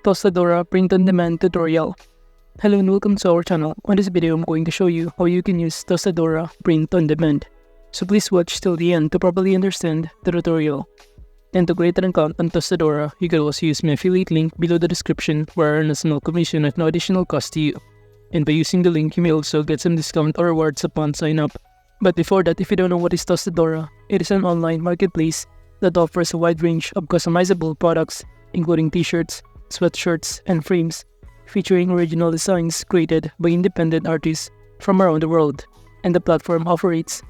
Tostadora print-on-demand tutorial. Hello and welcome to our channel. On this video, I'm going to show you how you can use Tostadora print-on-demand. So please watch till the end to properly understand the tutorial. And to create an account on Tostadora, you can also use my affiliate link below the description where I earn a small commission at no additional cost to you. And by using the link, you may also get some discount or rewards upon sign up. But before that, if you don't know what is Tostadora, it is an online marketplace that offers a wide range of customizable products, including t-shirts, sweatshirts, and frames, featuring original designs created by independent artists from around the world. And the platform operates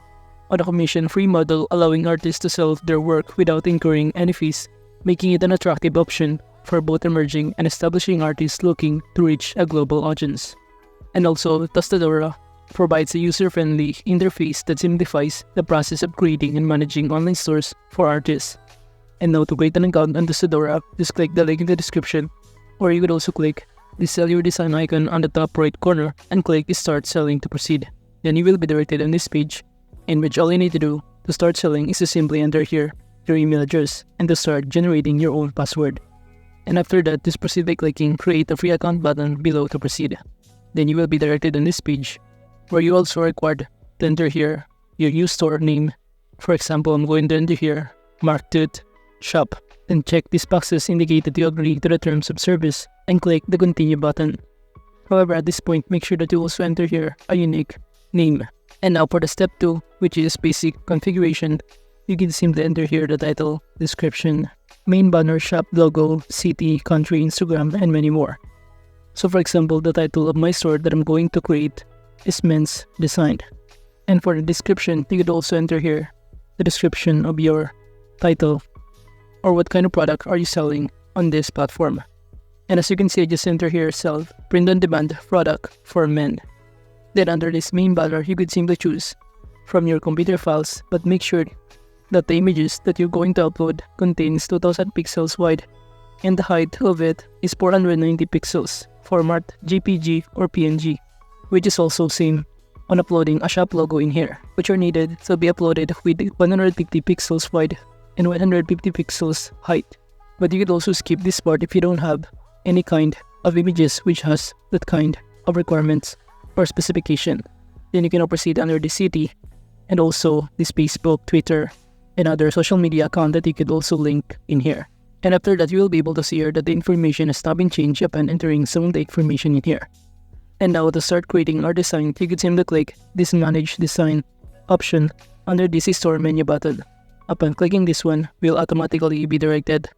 on a commission-free model, allowing artists to sell their work without incurring any fees, making it an attractive option for both emerging and establishing artists looking to reach a global audience. And also, Tostadora provides a user-friendly interface that simplifies the process of creating and managing online stores for artists. And now to create an account on Tostadora, just click the link in the description, or you could also click the Sell Your Design icon on the top right corner and click Start Selling to proceed. Then you will be directed on this page, in which all you need to do to start selling is to simply enter here your email address and to start generating your own password. And after that, just proceed by clicking Create a Free Account button below to proceed. Then you will be directed on this page, where you also are required to enter here your new store name. For example, I'm going to enter here Marktut Shop. Then check these boxes indicate that you agree to the terms of service and click the Continue button. However, at this point, make sure that you also enter here a unique name. And now for the step 2, which is basic configuration, you can simply enter here the title, description, main banner, shop logo, city, country, Instagram, and many more. So for example, the title of my store that I'm going to create is Men's Design. And for the description, you could also enter here the description of your title, or what kind of product are you selling on this platform. And as you can see, I just enter here sell print-on-demand product for men. Then under this main banner, you could simply choose from your computer files, but make sure that the images that you're going to upload contains 2000 pixels wide and the height of it is 490 pixels, format JPG or PNG, which is also same on uploading a shop logo in here, which are needed to be uploaded with 150 pixels wide and 150 pixels height. But you could also skip this part if you don't have any kind of images which has that kind of requirements or specification. Then you can now proceed under the city and also this Facebook, Twitter, and other social media account that you could also link in here. And after that, you will be able to see here that the information has now been changed upon entering some of the information in here. And now to start creating our design, you could simply click this Manage Design option under this Store menu button. Upon clicking this one, we'll automatically be directed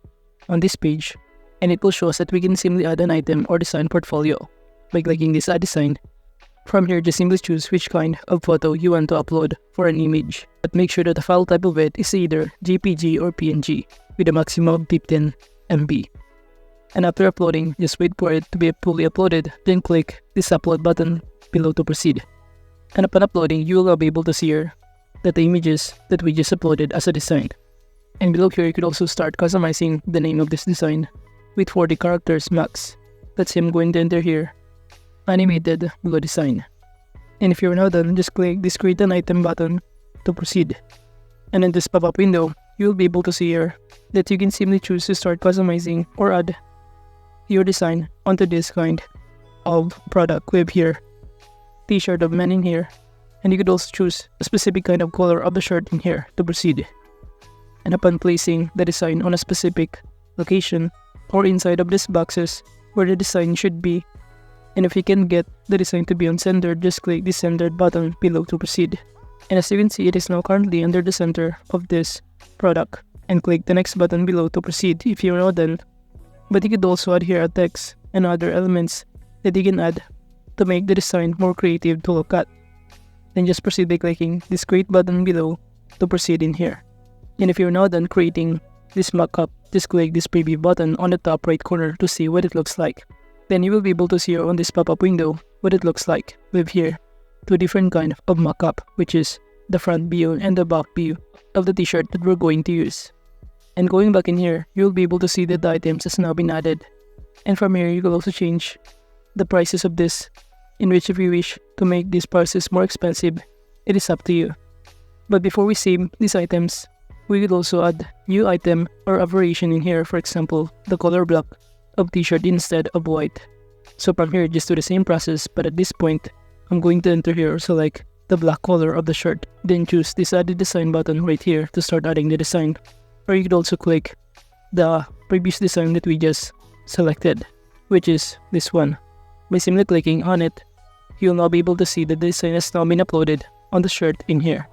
on this page, and it will show us that we can simply add an item or design portfolio by clicking this Add Design. From here, just simply choose which kind of photo you want to upload for an image, but make sure that the file type of it is either JPG or PNG with a maximum of 15 MB. And after uploading, just wait for it to be fully uploaded, then click this Upload button below to proceed. And upon uploading, you will now be able to see here that the images that we just uploaded as a design. And below here, you could also start customizing the name of this design with 40 characters max. Let's say I'm going to enter here Animated Below Design. And if you're now done, just click this Create an Item button to proceed. And in this pop-up window, you'll be able to see here that you can simply choose to start customizing or add your design onto this kind of product. We have here t-shirt of men in here, and you could also choose a specific kind of color of the shirt in here to proceed. And upon placing the design on a specific location or inside of these boxes where the design should be, and if you can get the design to be on center, just click the centered button below to proceed. And as you can see, it is now currently under the center of this product, and click the next button below to proceed if you're not done. But you could also add here a text and other elements that you can add to make the design more creative to look at. Then just proceed by clicking this Create button below to proceed in here. And if you're now done creating this mockup, just click this Preview button on the top right corner to see what it looks like. Then you will be able to see on this pop-up window what it looks like. We have here two different kinds of mockup, which is the front view and the back view of the t-shirt that we're going to use. And going back in here, you'll be able to see that the items has now been added. And from here, you can also change the prices of this, in which if you wish to make these prices more expensive, it is up to you. But before we save these items, we could also add new item or a variation in here, for example, the color block of t-shirt instead of white. So from here, just do the same process, but at this point, I'm going to enter here or select the black color of the shirt. Then choose this add design button right here to start adding the design. Or you could also click the previous design that we just selected, which is this one. By simply clicking on it, you'll now be able to see the design has now been uploaded on the shirt in here.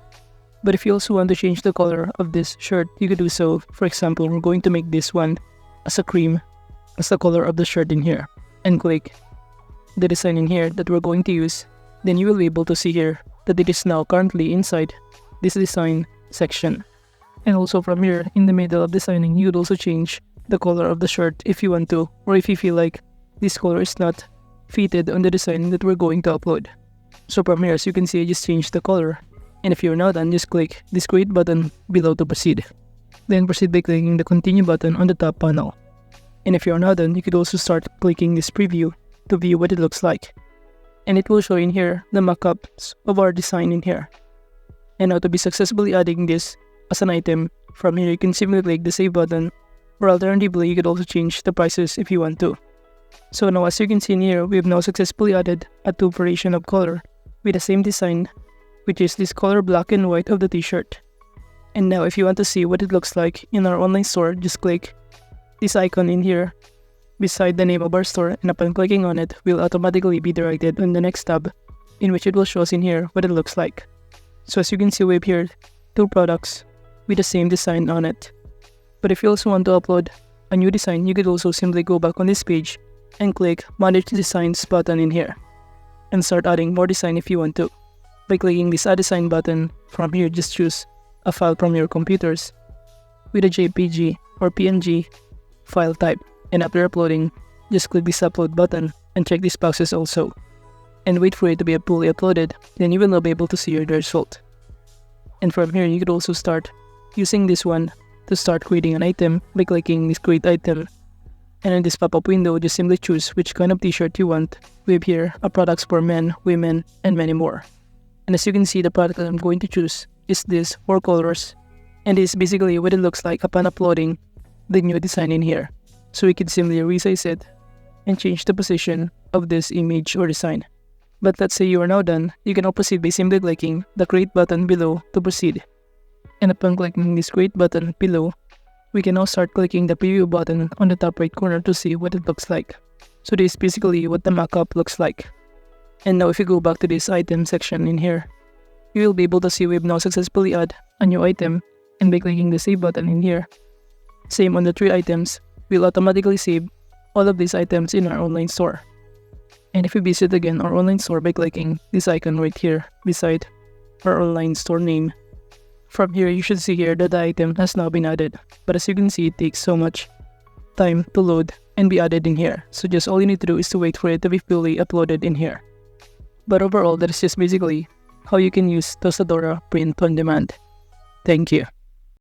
But if you also want to change the color of this shirt, you could do so. For example, we're going to make this one as a cream, as the color of the shirt in here, and click the design in here that we're going to use. Then you will be able to see here that it is now currently inside this design section. And also from here, in the middle of designing, you would also change the color of the shirt if you want to, or if you feel like this color is not fitted on the design that we're going to upload. So from here, as you can see, I just changed the color. And if you're now done, just click this create button below to proceed. Then proceed by clicking the continue button on the top panel. And if you're now done, you could also start clicking this preview to view what it looks like. And it will show in here the mockups of our design in here. And now to be successfully adding this as an item, from here you can simply click the save button, or alternatively you could also change the prices if you want to. So now as you can see in here, we have now successfully added a two variation of color with the same design, which is this color black and white of the t-shirt. And now if you want to see what it looks like in our online store, just click this icon in here beside the name of our store, and upon clicking on it, we'll automatically be directed on the next tab, in which it will show us in here what it looks like. So as you can see, we have here two products with the same design on it. But if you also want to upload a new design, you could also simply go back on this page and click Manage Designs button in here and start adding more design if you want to. By clicking this Add Design button, from here just choose a file from your computers with a JPG or PNG file type, and after uploading, just click this Upload button and check these boxes also, and wait for it to be fully uploaded. Then you will now be able to see your result. And from here, you could also start using this one to start creating an item by clicking this Create Item. And in this pop-up window, just simply choose which kind of t-shirt you want. We have here a products for men, women, and many more. And as you can see, the product that I'm going to choose is this 4 colors, and this is basically what it looks like upon uploading the new design in here. So we can simply resize it and change the position of this image or design. But let's say you are now done, you can now proceed by simply clicking the Create button below to proceed. And upon clicking this Create button below, we can now start clicking the Preview button on the top right corner to see what it looks like. So this is basically what the mockup looks like. And now if you go back to this item section in here, you will be able to see we've now successfully added a new item, and by clicking the Save button in here, same on the 3 items, we'll automatically save all of these items in our online store. And if we visit again our online store by clicking this icon right here beside our online store name, from here you should see here that the item has now been added. But as you can see, it takes so much time to load and be added in here. So just all you need to do is to wait for it to be fully uploaded in here. But overall, that is just basically how you can use Tostadora Print on Demand. Thank you.